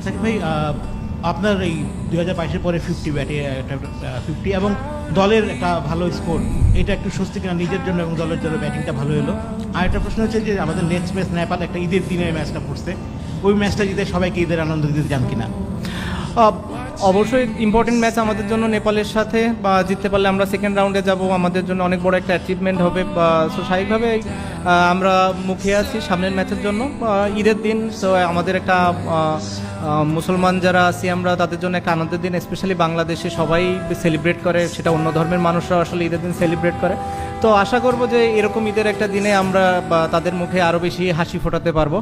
সাকিব ভাই, আপনার এই 2022-এর পরে 50 ব্যাটে একটা 50 এবং দলের একটা ভালো স্কোর, এটা একটু স্বস্তি কিনা নিজের জন্য এবং দলের জন্য? ব্যাটিংটা ভালো হলো। আর একটা প্রশ্ন হচ্ছে যে আমাদের নেক্সট ম্যাচ নেপাল একটা ঈদের দিনে ম্যাচটা পড়ছে, ওই ম্যাচটা জিতে সবাইকে ঈদের আনন্দ দিতে যান কিনা? আহ, অবশ্যই ইম্পর্টেন্ট ম্যাচ আমাদের জন্য নেপালের সাথে, বা জিততে পারলে আমরা সেকেন্ড রাউন্ডে যাব, আমাদের জন্য অনেক বড় একটা অ্যাচিভমেন্ট হবে। সো স্বাভাবিকভাবে আমরা মুখিয়ে আছি সামনের ম্যাচের জন্য। ঈদের দিন, তো আমাদের একটা মুসলমান যারা আছি আমরা, তাদের জন্য একটা আনন্দের দিন। স্পেশালি বাংলাদেশে সবাই সেলিব্রেট করে, সেটা অন্য ধর্মের মানুষরা আসলে ঈদের দিন সেলিব্রেট করে। তো আশা করব যে এরকম ঈদের একটা দিনে আমরা তাদের মুখে আরও বেশি হাসি ফোটাতে পারবো।